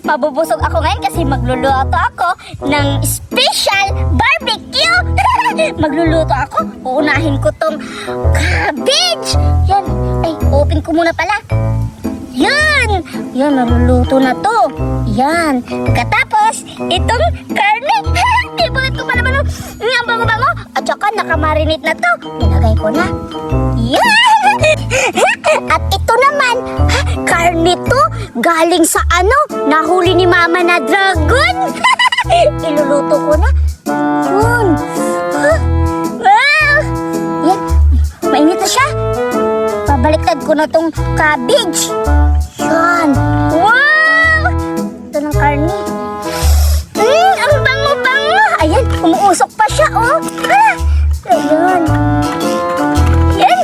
Mabubusog ako ngayon kasi magluluto ako ng special barbecue. Magluluto ako. Uunahin ko tong cabbage. Yan. Ay, open ko muna pala. Yan. Yan, maluluto na to. Yan. Pagkatapos, itong karne. Favorite ko pa naman ang bango-bango. At saka nakamarinate na to. Nilagay ko na. Yan. At ito naman, karne to. Galing sa nahuli ni mama na dragon. Iluluto ko na. Yun. Wow. Yan. Mainit na siya. Pabaliktad ko na tong cabbage. Yan. Wow. Ito ng karne. Ang bango-bango. Ayan, umuusok pa siya, oh. Ayan. Yan.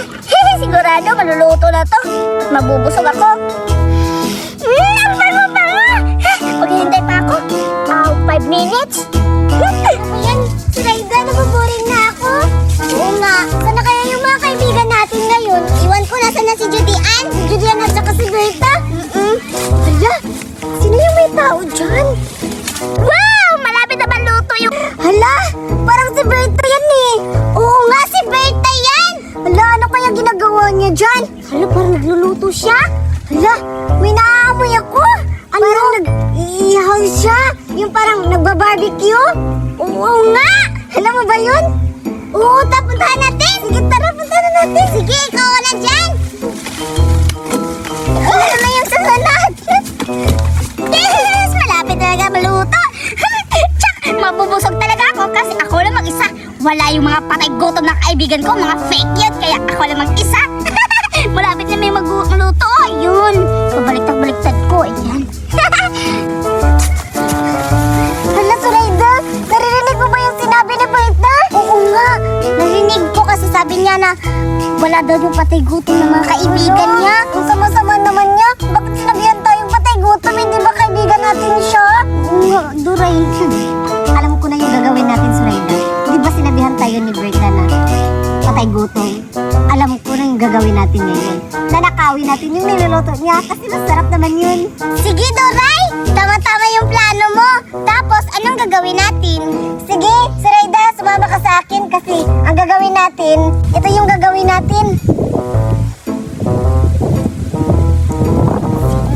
Sigurado, maluluto na to. Mabubusog ako. Ang bango-bango. Maghihintay pa ako. 5 minutes. Ayan, si Raida, nababoring na ako. Oo nga, sana kaya yung mga kaibigan natin ngayon? Iwan ko, nasa na si Judian? Si Judian at saka si Berta? Hala, sino yung may tao dyan? Wow! Malapit na maluto yung... Hala, parang si Berta yan eh. Oo nga, si Berta yan. Hala, ano kaya ginagawa niya dyan? Hala, parang nagluluto siya. Hala, may naamoy ako. Parang nag-iihaw siya. Yung parang nagbabarbecue. Oo nga. Alam mo ba yun? Oo, puntahan natin. Sige, tara, puntahan na natin. Sige, ikaw na dyan. Ano na yung sasanad? Yes! Malapit talaga maluto. Tsak! Mabubusog talaga ako kasi ako lang mag-isa. Wala yung mga patay gutom na kaibigan ko, mga fake yun. Kaya ako lang mag-isa. Malapit na may maluto. Ayun. Pabaliktad-baliktad ko. Ayan. Hala, Suraida, naririnig mo ba yung sinabi ni Berta? Oo nga, narinig ko kasi sabi niya na wala daw yung patay gutom ng mga kaibigan niya. Ang sama-sama naman niya. Bakit sinabihan tayong patay gutom? Hindi ba kaibigan natin siya? Oo nga, Duray. Alam ko na yung gagawin natin, Suraida. Di ba sinabihan tayo ni Berta na patay gutom? Alam ko na yung gagawin natin ngayon. Nanakawin natin yung niluluto niya kasi masarap naman yun. Sige, Doray! Tama-tama yung plano mo. Tapos, anong gagawin natin? Sige, Suraida, sumama ka sa akin kasi ang gagawin natin, ito yung gagawin natin.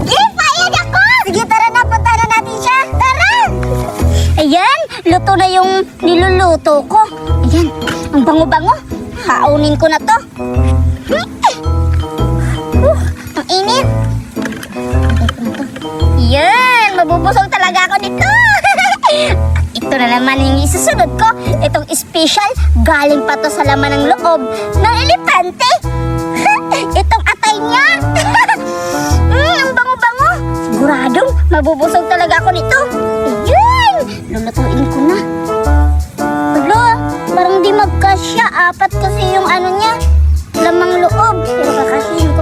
Sige, payag ako! Sige, tara na, puntahan na natin siya. Tara! Ayan, luto na yung niluluto ko. Ayan, ang bango-bango. Haunin ko na to. Ang init. Yan, mabubusog talaga ako nito. Ito na naman yung isusunod ko. Itong special, galing pa to sa laman ng loob ng elepante. Itong atay niya. Ang bango-bango. Siguradong mabubusog talaga ako nito. Ayun, lulutuin ko na. Hala, parang di magkasya. 4 kasi yung niya, lamang loob. Pero kakasyahin ko.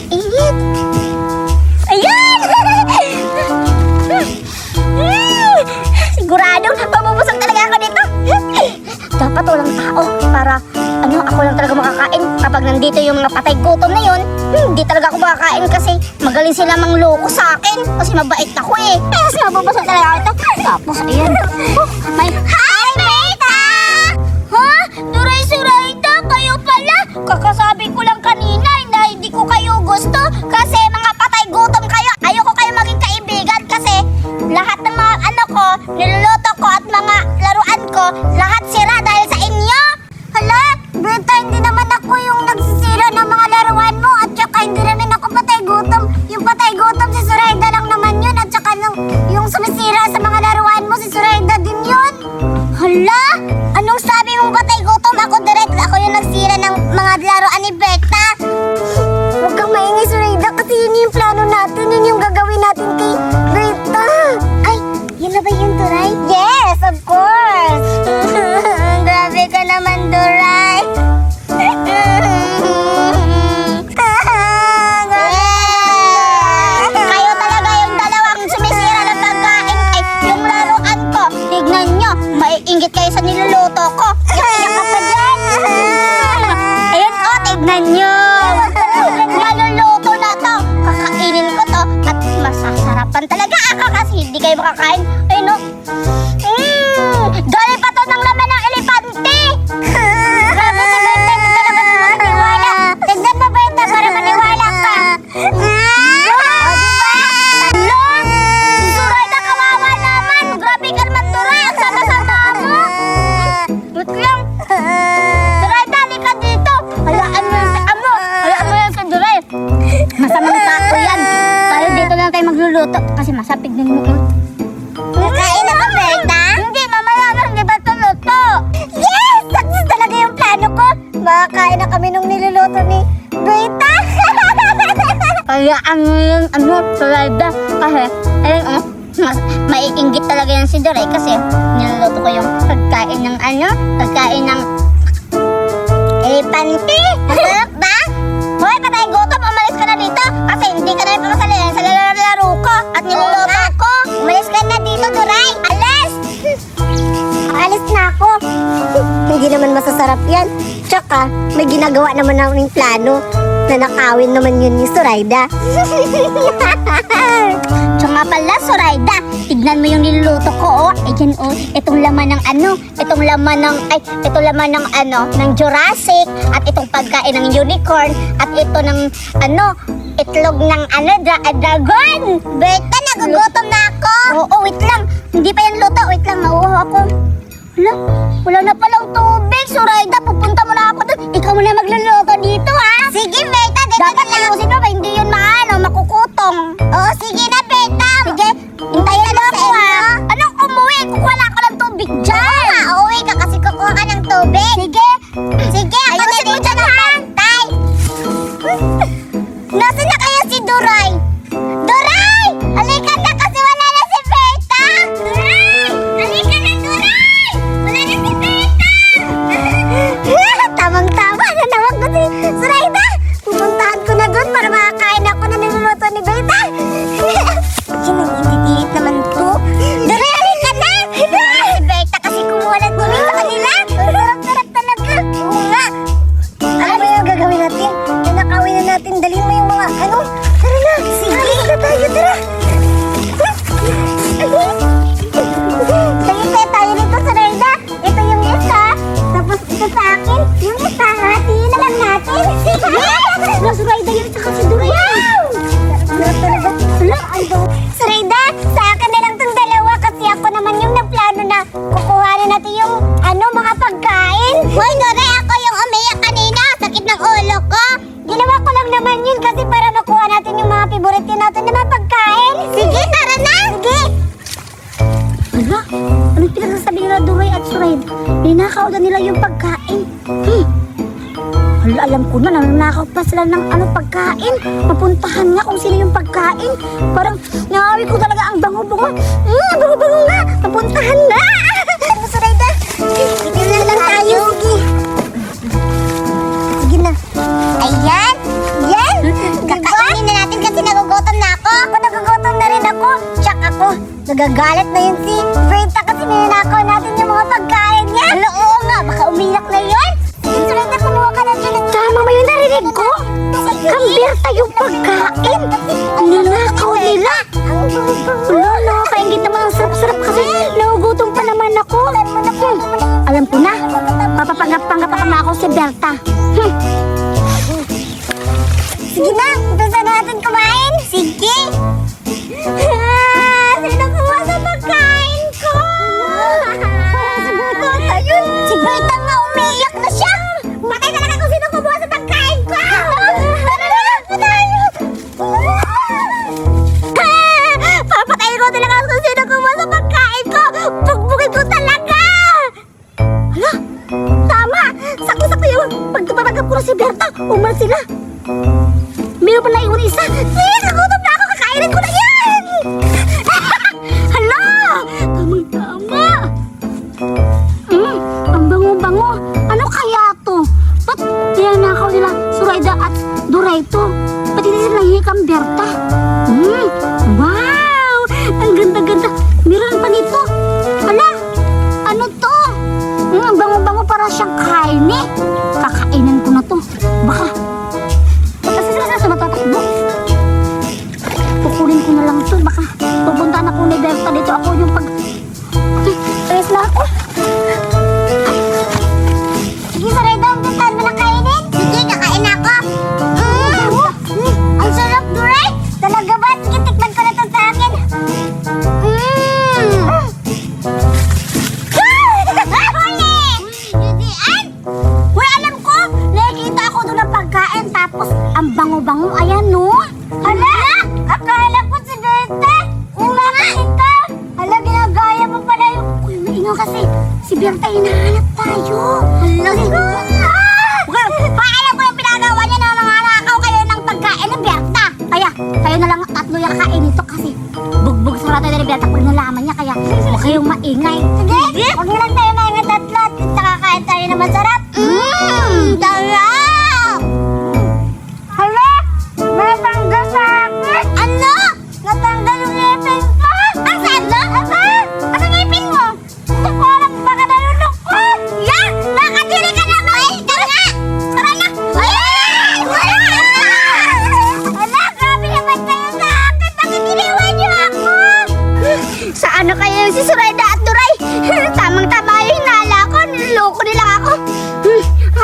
Init. Ayan! Siguradong mabubusog talaga ako dito. Dapat walang tao para ako lang talaga makakain. Kapag nandito yung mga patay gutom na yun, hindi talaga ako makakain kasi magaling sila mangloko sa akin. Kasi mabait ako eh. Kasi mabubusog talaga ako ito. Tapos ayan. May... Hi, Berta! Ha? Duray Suraida, kayo pala. Kakasabi ko lang kanina na hindi ko kayo gusto kasi mga patay gutom kayo. Ayoko kayo maging kaibigan kasi lahat ng mga niluluto ko at mga laruan ko, lahat sira dahil sa inyo. Hala, Berta, hindi naman ako yung nagsisira ng mga laruan mo at saka hindi rin ako patay gutom. Yung patay gutom si Suraida lang naman yun at saka yung sumisira sa mga laruan mo si Suraida din yun. Hala? Anong sabi mong patay gutom? Ako yung nagsira ng mga laruan ni Berta. Huwag kang maingay, Suraida, kasi yun yung plano natin. Yun yung gagawin natin kay Berta. Ay, yun na ba yun, Duray? Yes, of course. Grabe ka naman, Duray. Kayo talaga yung dalawang sumisira ng pagkain. Ay, yung laruan ko. Tignan nyo, maiinggit kayo sa niluluto ko. Iyak ka pa dyan. Ayan, tignan nyo. naman talaga ako kasi hindi kayo makakain. Ay no. Dali pa to ng laman ng elepante. Grabe si Berta, hindi talaga maniwala. Tignan mo Berta para maniwala ka. Surayda, kawawa naman. Grabe ka naman, Duray. Ang sama-sama mo. Wait lang. Surayda, halika dito. Hayaan mo yan si Amo. Hayaan mo yan si Duray. Masamang tato yan. Tayo dito lang tayo magluluto. Kasi masapig din mo. Nakain na ba, Berta? Hindi, mamaya na. Hindi ba ito luto? Yes! Success talaga yung plano ko. Makakain na kami nung niluluto ni Berta. Hayaan mo yung Surayda. Kasi, ayun maiinggit talaga yan si Duray kasi niluluto ko yung pagkain ng pagkain ng Elepante. Masarap ba? Hoy, patay gutom, umalis ka na dito kasi hindi ka na ipapasali sa lalaro ko at niluluto ko. Umalis ka na dito, Duray. Alis! Alis na ako. Hindi naman masasarap yan. Tsaka, may ginagawa naman naming plano na nakawin naman yun ni Surayda. Tsaka pala, Surayda, tignan mo yung niluluto ko, oh. Ayan, oh, itong laman ng ng Jurassic, at itong pagkain ng unicorn, at ito ng, itlog ng, dragon. Berta, nagugutom na ako. Oo, wait lang. Hindi pa yan luto. Wait lang, nauuhaw ako. Wala na palang tubig. Surayda, pupunta mo na ako doon. Ikaw mo na magluluto dito, ha? Sige, Berta, dito Dapat na lang. ayusin mo ba? Hindi yun makukutong. Oo, sige na, Berta. Sige, hintayin mo ako, ha? Anong umuwi? Kukuha na ako ng tubig dyan. Uuwi ka kasi kukuha ka ng tubig. Sige. Sige, ako na Ayusin mo dito dyan, ng ha? pantay. Nasaan na kaya si Duray? Duray! Halika na kasi wala na si Berta! Duray! Halika na, Duray! Wala na si Berta! Tamang-tama, nanawag ko si Surayda! Pupuntahan ko na doon para makakain ako na niluluto ni Berta! Yan ang ititit naman to. Duray, halika na! Si Berta kasi kumuha ng tubig sa kanila! Sarap-sarap talaga! Oo nga! Ano ba yung gagawin natin? Nanakawin na natin. Dalhin mo yung mga Tara na. Sige. Tara tayo. Tara. Tayo nito, Surayda. Ito yung isa. Tapos ito sa akin. Yung isa, hatiin na lang natin. Sige. Surayda yun. Tsaka si Duray. Wow! Sarap talaga. Surayda, sa akin na lang tong dalawa kasi ako naman yung nagplano na kukuha na natin yung mga pagkain. Hoy, Duray, ako yung umiyak kanina. Sakit ng ulo ko. Ginawa ko lang naman yun kasi para makuha natin yung mga favorite natin na mga pagkain. Sige, tara na! Sige! Hala, anong pinagsasabi nila Duray at Surayda? Ninakaw na nila yung pagkain. Hala, alam ko na, nanakaw pa sila ng pagkain. Mapuntahan nga kung sino yung pagkain. Parang nangawi ko talaga ang bango-bango. Bango-bango nga, mapuntahan na. Ano, Surayda? Dito na lang tayo. Sige. Sige na. Ayan! Yan! Kakainin na natin kasi nagugutom na ako. Ako nagugutom na rin ako. Tsak ako. Nagagalit na yun si Berta kasi ninanakaw natin yung mga pagkain niya. Hala, oo nga, baka umiyak na yun. Sige, Surayda, kumuha ka na dyan. Tama mo yung narinig ko. Kambirta yung pagkain. Ninakaw nila. Wala, nakakaingit naman ang sarap-sarap kasi nagugutom pa naman ako. Alam ko na, papapanggap-panggap ako na ako si Berta. Sige na, umpisa natin kumain. Sige. Sino kumuha sa pagkain ko? Si Berta nga umiiyak na siya. Patay talaga kung sino kumuha sa pagkain ko. Tara na, tayo. Papatayin ko talaga kung sino kumuha sa pagkain ko. Pagbukid ko talaga. Hala, tama. Sakto-sakto yung pagkapanggap ko na si Berta. Umalis sila. Meron pa na iwan isa. Nagutom na ako. Kakainin ko na yan. Hala, tamang-tama. Ang bango-bango. Ano kaya to? Ba't ninanakaw nila Surayda at Duray to? Ba't hindi sila hingi kang Berta? Wow! Ang ganda-ganda. Meron pa nito. Hala, ano to? Ang bango-bango para siyang kain eh. Kakainan ko na to. Baka kasi sila sa matatakbo. Kukunin ko na lang to. Baka Tapos, ang bango-bango, ayan, no? Hala! Akala ko si Berta! Umakit ka! Hala, ginagaya mo pala yung... Uy, maingaw kasi. Si Berta, hinahanap tayo. Hala, alam ko yung pinagawa niya na nanganakaw kayo ng pagkain ni Berta. Kaya, kayo na lang tatlo yung kain ito kasi bugbog sa natin ni Berta pag nalaman niya. Kaya, huwag kayong maingay. Sige! Huwag na lang tayo maingay tatlo at nakakain tayo na masarap. Sarap! Hala! Natanggal sa akin! Ano? Natanggal yung ngipin ko! Ang sado? Aba! Ano ngipin mo? Hindi ko alam baka nalunok ko! Yan! Nakadiri ka na mo! Ay, tara! Tara na! Ay! Hala! Grabe naman kayo sa akin! Bakit iniwan niyo ako? Sa ano kayo si Sureda at Duray? Tamang-tama yung hinala ko. Niloko nila ako.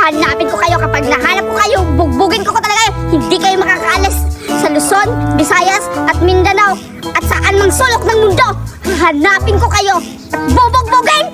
Hanapin ko kayo. Kapag nahanap ko kayo, bugbugin ko talaga. Hindi kayo makakaalis sa Luzon, Visayas at Mindanao at saan mang sulok ng mundo. Hanapin ko kayo at bubugbugin.